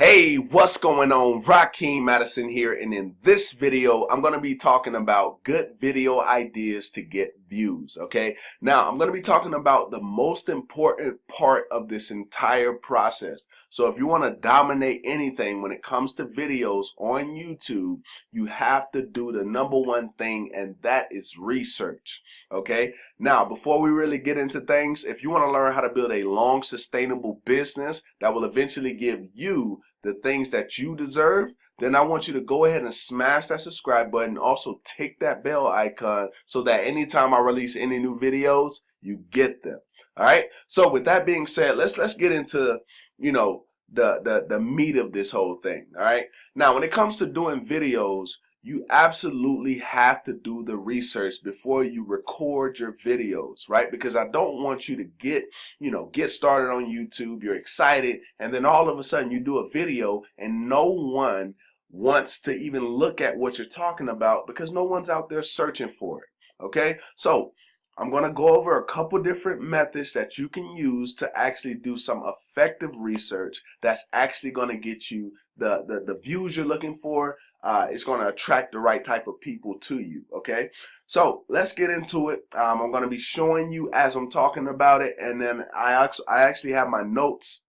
Hey, what's going on? Rakeem Madison here, and in this video, I'm going to be talking about good video ideas to get views, okay? Now, I'm going to be talking about the most important part of this entire process. So if you want to dominate anything when it comes to videos on YouTube, you have to do the number one thing, and that is research, okay? Now, before we really get into things, if you want to learn how to build a long, sustainable business that will eventually give you the things that you deserve, then I want you to go ahead and smash that subscribe button. Also, tick that bell icon so that anytime I release any new videos, you get them. All right. So with that being said, let's get into the meat of this whole thing. All right. Now, when it comes to doing videos, you absolutely have to do the research before you record your videos, right? Because I don't want you to get started on YouTube, you're excited, and then all of a sudden you do a video and no one wants to even look at what you're talking about because no one's out there searching for it, okay? So I'm going to go over a couple different methods that you can use to actually do some effective research that's actually going to get you the views you're looking for. It's going to attract the right type of people to you, okay? So let's get into it. I'm going to be showing you as I'm talking about it, and then I actually have my notes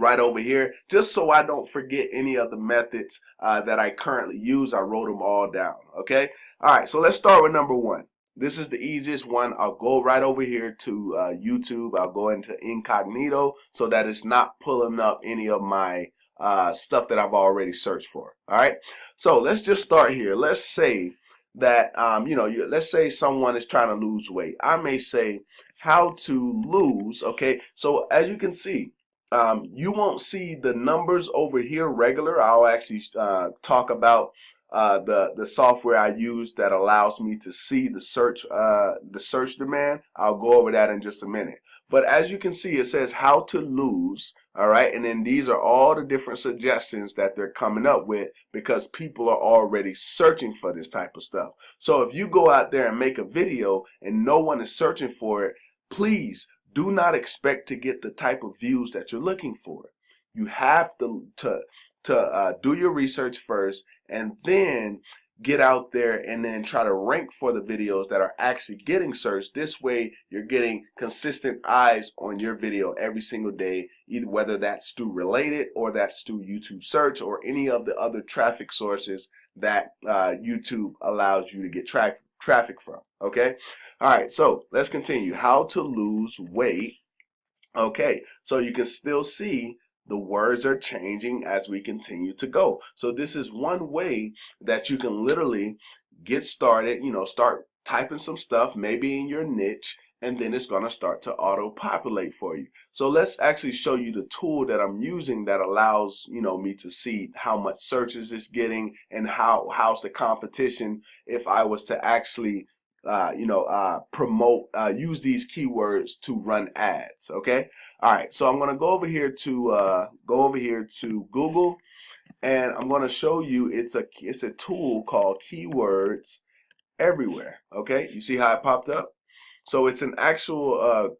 right over here just so I don't forget any of the methods that I currently use. I wrote them all down, okay? All right, so let's start with number one. This is the easiest one. I'll go right over here to YouTube. I'll go into incognito so that it's not pulling up any of my stuff that I've already searched for. All right. So let's just start here. Let's say that let's say someone is trying to lose weight. I may say how to lose. Okay. So as you can see, you won't see the numbers over here regular. I'll actually talk about the software I use that allows me to see the search demand. I'll go over that in just a minute. But as you can see, it says how to lose, all right? And then these are all the different suggestions that they're coming up with because people are already searching for this type of stuff. So if you go out there and make a video and no one is searching for it, please do not expect to get the type of views that you're looking for. You have to do your research first and then get out there and then try to rank for the videos that are actually getting searched. This way you're getting consistent eyes on your video every single day, either whether that's through related or that's through YouTube search or any of the other traffic sources that YouTube allows you to get traffic from, okay? All right, so let's continue. How to lose weight. Okay, so you can still see the words are changing as we continue to go. So this is one way that you can literally get started, start typing some stuff, maybe in your niche, and then it's going to start to auto-populate for you. So let's actually show you the tool that I'm using that allows, me to see how much searches it's getting and how's the competition if I was to actually use these keywords to run ads, okay? All right, so I'm going to go over here to Google, and I'm going to show you it's a tool called Keywords Everywhere. Okay, you see how it popped up? So it's an actual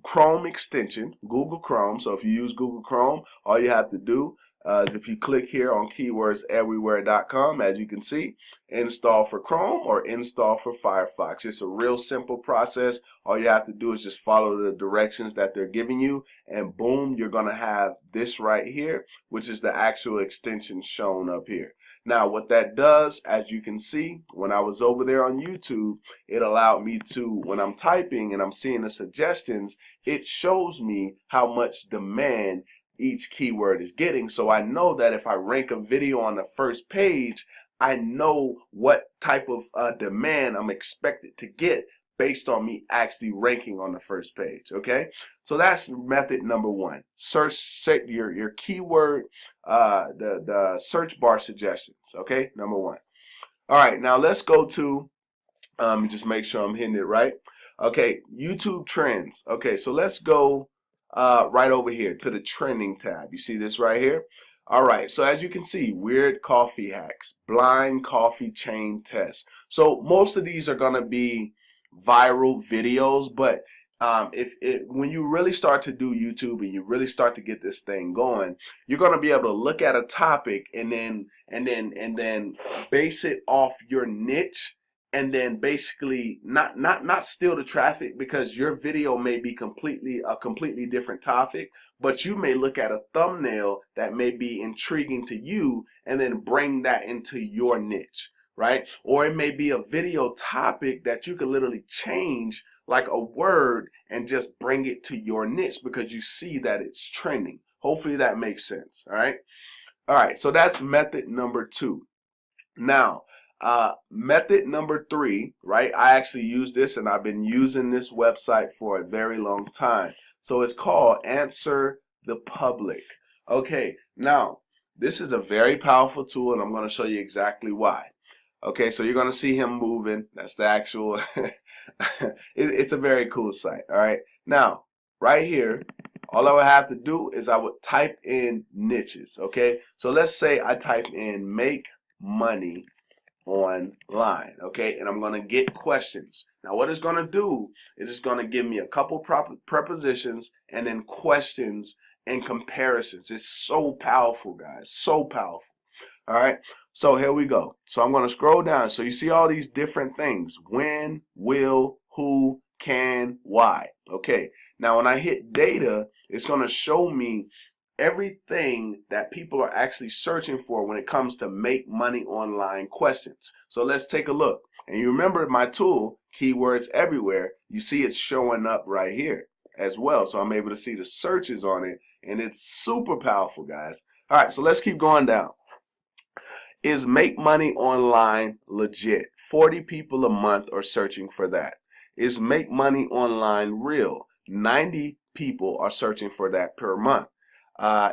Chrome extension, Google Chrome. So if you use Google Chrome, all you have to do is if you click here on keywordseverywhere.com, as you can see, install for Chrome or install for Firefox. It's a real simple process. All you have to do is just follow the directions that they're giving you, and boom, you're going to have this right here, which is the actual extension shown up here. Now, what that does, as you can see, when I was over there on YouTube, it allowed me to, when I'm typing and I'm seeing the suggestions, it shows me how much demand each keyword is getting. So I know that if I rank a video on the first page, I know what type of demand I'm expected to get based on me actually ranking on the first page, okay? So that's method number one. Set your keyword, the search bar suggestions, okay? Number one. All right, now let's go to, just make sure I'm hitting it right. Okay, YouTube trends. Okay, so let's go right over here to the trending tab. You see this right here? All right, so as you can see, weird coffee hacks, blind coffee chain test. So most of these are going to be viral videos, but when you really start to do YouTube and you really start to get this thing going, you're going to be able to look at a topic and then base it off your niche, and then basically not steal the traffic, because your video may be a completely different topic, but you may look at a thumbnail that may be intriguing to you and then bring that into your niche, right? Or it may be a video topic that you can literally change like a word and just bring it to your niche because you see that it's trending. Hopefully that makes sense. All right. All right. So that's method number 2. Now, method number 3, right? I actually use this, and I've been using this website for a very long time. So it's called Answer the Public. Okay. Now, this is a very powerful tool, and I'm going to show you exactly why. Okay, so you're going to see him moving. That's the actual, it's a very cool site. All right. Now, right here, all I would have to do is I would type in niches. Okay. So let's say I type in make money online. Okay. And I'm going to get questions. Now, what it's going to do is it's going to give me a couple prepositions and then questions and comparisons. It's so powerful, guys. So powerful. All right. So here we go. So I'm going to scroll down. So you see all these different things: when, will, who, can, why. Okay. Now when I hit data, it's going to show me everything that people are actually searching for when it comes to make money online questions. So let's take a look. And you remember my tool, Keywords Everywhere, you see it's showing up right here as well. So I'm able to see the searches on it, and it's super powerful, guys. All right. So let's keep going down. Is make money online legit? 40 people a month are searching for that. Is make money online real? 90 people are searching for that per month.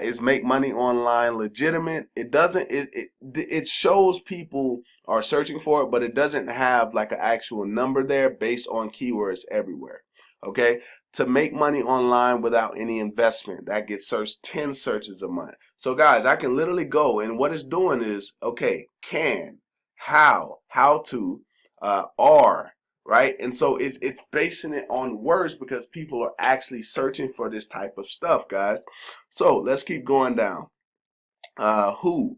Is make money online legitimate? It doesn't. It shows people are searching for it, but it doesn't have like an actual number there based on Keywords Everywhere. Okay. To make money online without any investment, that gets searched 10 searches a month. So guys, I can literally go, and what it's doing is, okay, can, how to, are, right? And so it's basing it on words because people are actually searching for this type of stuff, guys. So let's keep going down. Who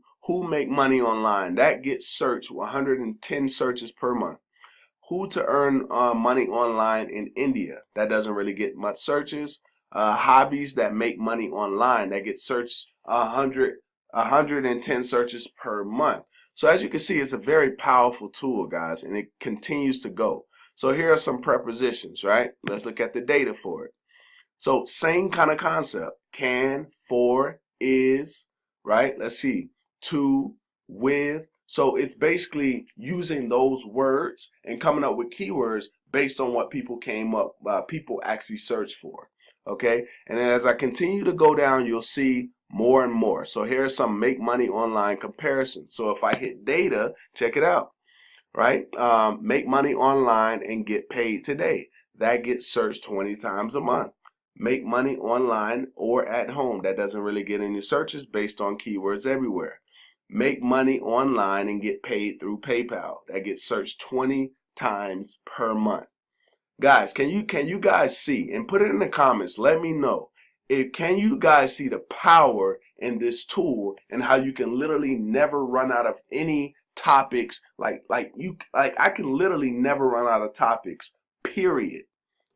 make money online? That gets searched 110 searches per month. Who to earn money online in India? That doesn't really get much searches. Hobbies that make money online, that gets searched 110 searches per month. So as you can see, it's a very powerful tool, guys, and it continues to go. So here are some prepositions, right? Let's look at the data for it. So same kind of concept: can, for, is, right? Let's see, to, with. So it's basically using those words and coming up with keywords based on what people people actually searched for. Okay. And then as I continue to go down, you'll see more and more. So here's some make money online comparisons. So if I hit data, check it out, right? Make money online and get paid today. That gets searched 20 times a month. Make money online or at home. That doesn't really get any searches based on Keywords Everywhere. Make money online and get paid through PayPal. That gets searched 20 times per month. Guys, can you guys see, and put it in the comments, let me know, can you guys see the power in this tool and how you can literally never run out of any topics? Like I can literally never run out of topics, period.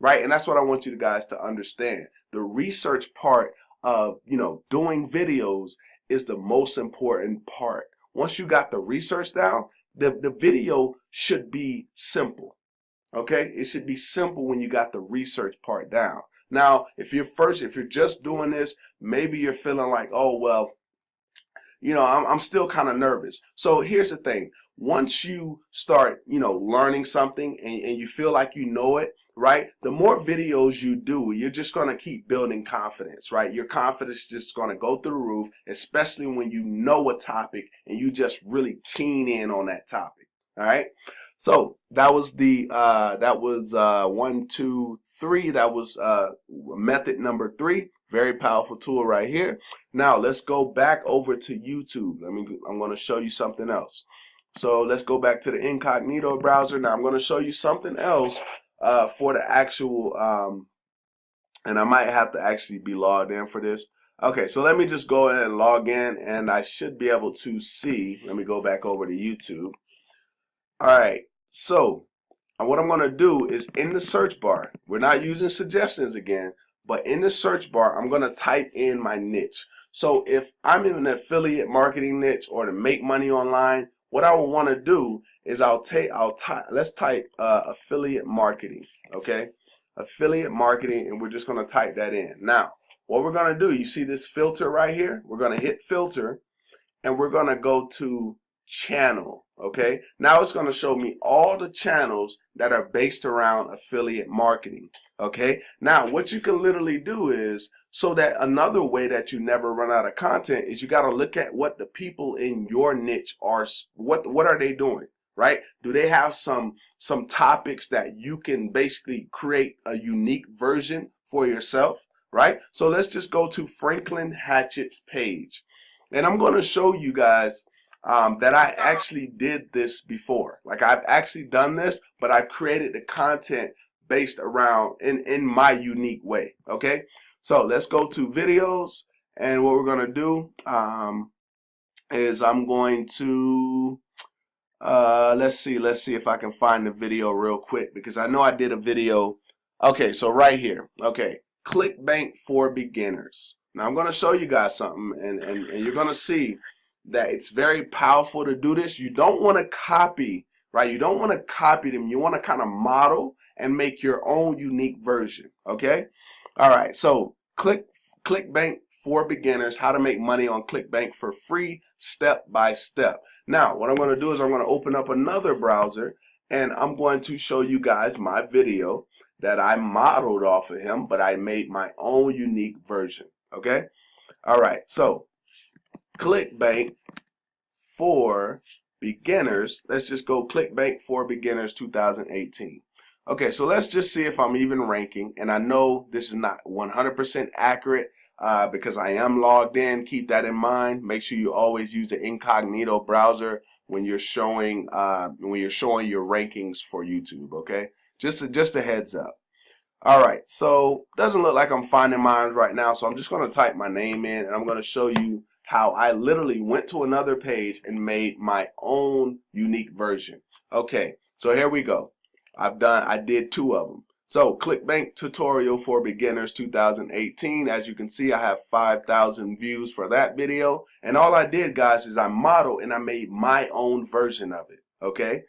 Right? And that's what I want you guys to understand. The research part of, doing videos is the most important part. Once you got the research down, the video should be simple. Okay? It should be simple when you got the research part down. Now, if you're just doing this, maybe you're feeling like, oh, well, I'm still kind of nervous. So here's the thing. Once you start, learning something and you feel like you know it, right? The more videos you do, you're just going to keep building confidence, right? Your confidence is just going to go through the roof, especially when you know a topic and you just really keen in on that topic. All right. So that was 1, 2, 3. That was method number 3. Very powerful tool right here. Now let's go back over to YouTube. I'm going to show you something else. So let's go back to the incognito browser. Now I'm going to show you something else for the actual and I might have to actually be logged in for this. Okay, so let me just go ahead and log in, and I should be able to see. Let me go back over to YouTube. All right, so what I'm going to do is in the search bar, we're not using suggestions again, but in the search bar, I'm going to type in my niche. So if I'm in an affiliate marketing niche or to make money online, what I will want to do is let's type affiliate marketing, okay? Affiliate marketing, and we're just going to type that in. Now, what we're going to do, you see this filter right here? We're going to hit filter, and we're going to go to channel. Okay, now it's going to show me all the channels that are based around affiliate marketing. Okay, now what you can literally do is, so that another way that you never run out of content is you got to look at what the people in your niche are, what are they doing, right? Do they have some topics that you can basically create a unique version for yourself, right? So let's just go to Franklin Hatchett's page. And I'm going to show you guys that I actually did this before. Like, I've actually done this, but I've created the content based around in my unique way. Okay, so let's go to videos, and what we're going to do is I'm going to let's see if I can find the video real quick, because I know I did a video. Okay, so right here. Okay, ClickBank for beginners. Now I'm going to show you guys something, and you're going to see that it's very powerful to do this. You don't want to copy, right? You don't want to copy them. You want to kind of model and make your own unique version, okay? All right, so ClickBank for beginners, how to make money on ClickBank for free, step by step. Now, what I'm going to do is I'm going to open up another browser, and I'm going to show you guys my video that I modeled off of him, but I made my own unique version, okay? All right, so ClickBank for beginners. Let's just go ClickBank for beginners 2018. Okay, so let's just see if I'm even ranking. And I know this is not 100% accurate because I am logged in. Keep that in mind. Make sure you always use the incognito browser when you're showing your rankings for YouTube. Okay, just a heads up. All right, so doesn't look like I'm finding mine right now, so I'm just going to type my name in, and I'm going to show you how I literally went to another page and made my own unique version. Okay, so here we go. I did 2 of them. So ClickBank tutorial for beginners 2018. As you can see, I have 5,000 views for that video. And all I did, guys, is I modeled and I made my own version of it. Okay.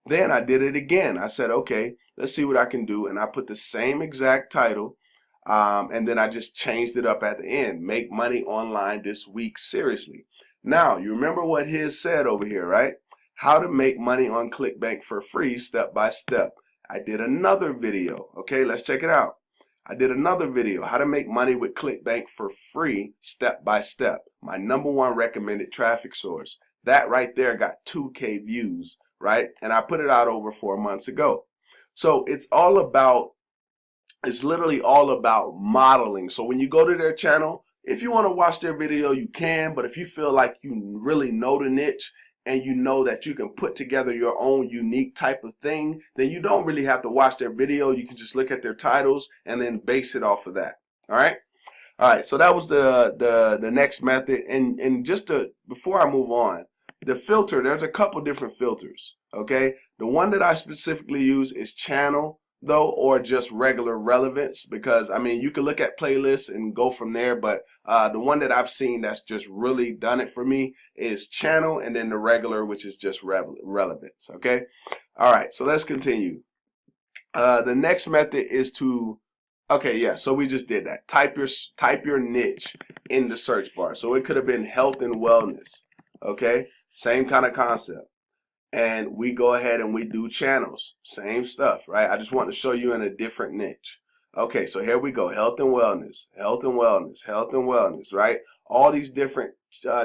Then I did it again. I said, okay, let's see what I can do. And I put the same exact title. And then I just changed it up at the end. Make money online this week, seriously. Now, you remember what his said over here, right? How to make money on ClickBank for free, step by step. I did another video. Okay, let's check it out. I did another video, how to make money with ClickBank for free, step by step. My #1 recommended traffic source. That right there got 2K views, right? And I put it out over 4 months ago. So it's literally all about modeling. So when you go to their channel, if you want to watch their video, you can. But if you feel like you really know the niche and you know that you can put together your own unique type of thing, then you don't really have to watch their video. You can just look at their titles and then base it off of that. All right. All right. So that was the next method. And just before I move on, the filter, there's a couple different filters. Okay. The one that I specifically use is channel, though, or just regular relevance, because I mean you can look at playlists and go from there, but the one that I've seen that's just really done it for me is channel, and then the regular, which is just relevance. Okay, all right, so let's continue. The next method is to, okay, yeah, so we just did that. Type your niche in the search bar. So it could have been health and wellness. Okay, same kind of concept. And we go ahead and we do channels, same stuff, right? I just want to show you in a different niche. Okay, so here we go, health and wellness, health and wellness, health and wellness, right? All these different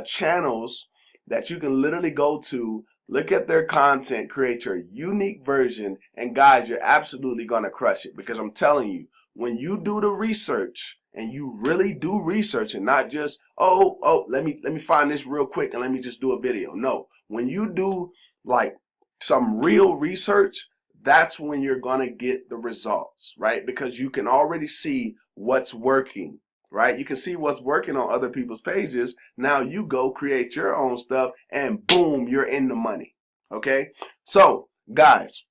channels that you can literally go to, look at their content, create your unique version, and guys, you're absolutely going to crush it, because I'm telling you, when you do the research, and you really do research and not just, let me find this real quick and let me just do a video. No, when you do like some real research, that's when you're going to get the results, right? Because you can already see what's working, right? You can see what's working on other people's pages. Now you go create your own stuff and boom, you're in the money. Okay? So, guys,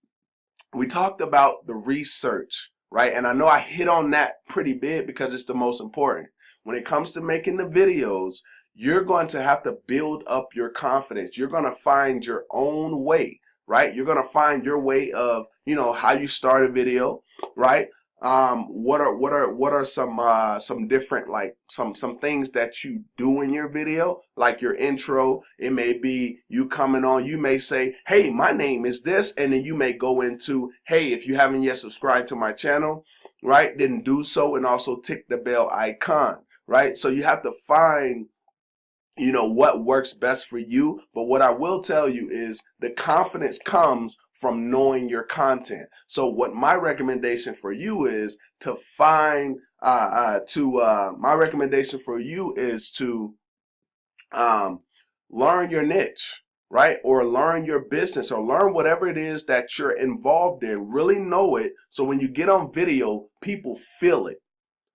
we talked about the research, right? And I know I hit on that pretty big because it's the most important. When it comes to making the videos, you're going to have to build up your confidence. You're going to find your own way, right? You're going to find your way of, how you start a video, right? What are some different, like some things that you do in your video, like your intro. It may be you coming on, you may say, hey, my name is this, and then you may go into, hey, if you haven't yet subscribed to my channel, right, then do so, and also tick the bell icon, right? So you have to find what works best for you. But what I will tell you is the confidence comes from knowing your content. So what my recommendation for you is to find my recommendation for you is to learn your niche, right? Or learn your business, or learn whatever it is that you're involved in. Really know it, so when you get on video, people feel it.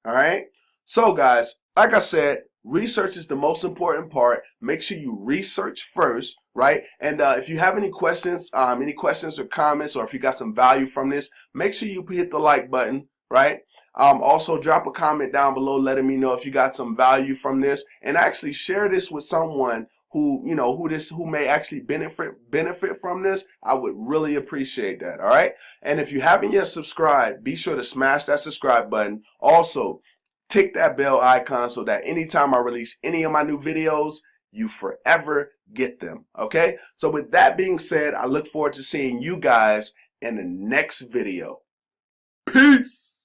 All right? So guys, like I said, research is the most important part. Make sure you research first, right? And if you have any questions or comments, or if you got some value from this, make sure you hit the like button, right? Also drop a comment down below letting me know if you got some value from this, and actually share this with someone who who may actually benefit from this. I would really appreciate that. All right? And if you haven't yet subscribed, be sure to smash that subscribe button. Also, tick that bell icon so that anytime I release any of my new videos, you forever get them. Okay? So with that being said, I look forward to seeing you guys in the next video. Peace!